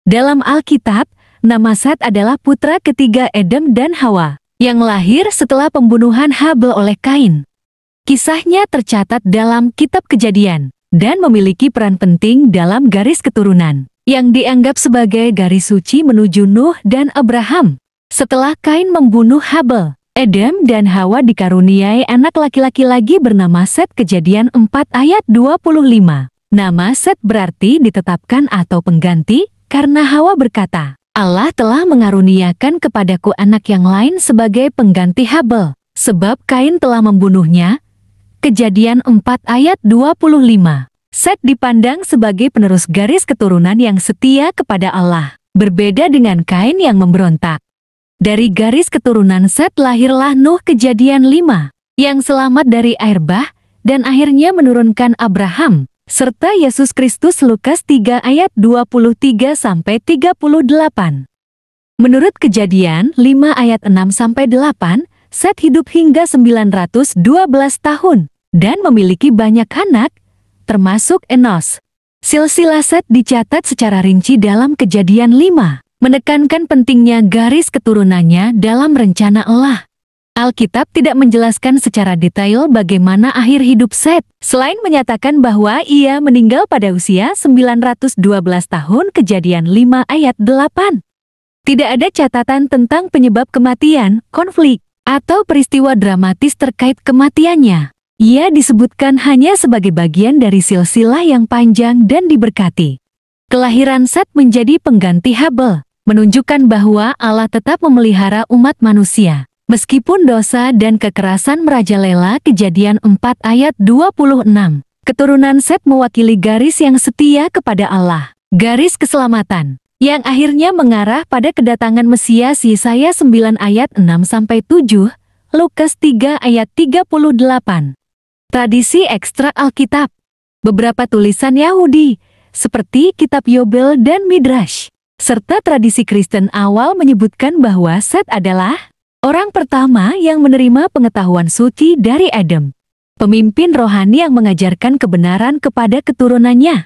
Dalam Alkitab, nama Set adalah putra ketiga Adam dan Hawa, yang lahir setelah pembunuhan Habel oleh Kain. Kisahnya tercatat dalam Kitab Kejadian, dan memiliki peran penting dalam garis keturunan, yang dianggap sebagai garis suci menuju Nuh dan Abraham. Setelah Kain membunuh Habel, Adam dan Hawa dikaruniai anak laki-laki lagi bernama Set. Kejadian 4 ayat 25. Nama Set berarti ditetapkan atau pengganti, karena Hawa berkata, Allah telah mengaruniakan kepadaku anak yang lain sebagai pengganti Habel, sebab Kain telah membunuhnya. Kejadian 4 ayat 25. Set dipandang sebagai penerus garis keturunan yang setia kepada Allah, berbeda dengan Kain yang memberontak. Dari garis keturunan Set lahirlah Nuh. Kejadian 5, yang selamat dari air bah, dan akhirnya menurunkan Abraham, serta Yesus Kristus. Lukas 3 ayat 23-38. Menurut Kejadian 5 ayat 6-8, Set hidup hingga 912 tahun, dan memiliki banyak anak, termasuk Enos. Silsilah Set dicatat secara rinci dalam Kejadian 5. Menekankan pentingnya garis keturunannya dalam rencana Allah. Alkitab tidak menjelaskan secara detail bagaimana akhir hidup Set, selain menyatakan bahwa ia meninggal pada usia 912 tahun. Kejadian 5 ayat 8. Tidak ada catatan tentang penyebab kematian, konflik, atau peristiwa dramatis terkait kematiannya. Ia disebutkan hanya sebagai bagian dari silsilah yang panjang dan diberkati. Kelahiran Set menjadi pengganti Habel, menunjukkan bahwa Allah tetap memelihara umat manusia, meskipun dosa dan kekerasan merajalela. Kejadian 4 ayat 26. Keturunan Set mewakili garis yang setia kepada Allah, garis keselamatan, yang akhirnya mengarah pada kedatangan Mesias. Yesaya 9 ayat 6-7, Lukas 3 ayat 38. Tradisi ekstra Alkitab. Beberapa tulisan Yahudi, seperti Kitab Yobel dan Midrash, serta tradisi Kristen awal menyebutkan bahwa Set adalah orang pertama yang menerima pengetahuan suci dari Adam, pemimpin rohani yang mengajarkan kebenaran kepada keturunannya.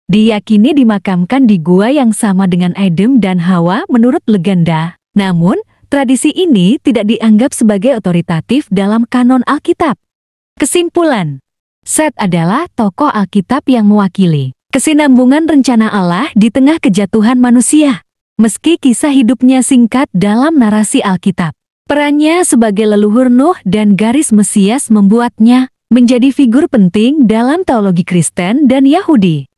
Diyakini dimakamkan di gua yang sama dengan Adam dan Hawa menurut legenda. Namun, tradisi ini tidak dianggap sebagai otoritatif dalam kanon Alkitab. Kesimpulan, Set adalah tokoh Alkitab yang mewakili kesinambungan rencana Allah di tengah kejatuhan manusia. Meski kisah hidupnya singkat dalam narasi Alkitab, perannya sebagai leluhur Nuh dan garis Mesias membuatnya menjadi figur penting dalam teologi Kristen dan Yahudi.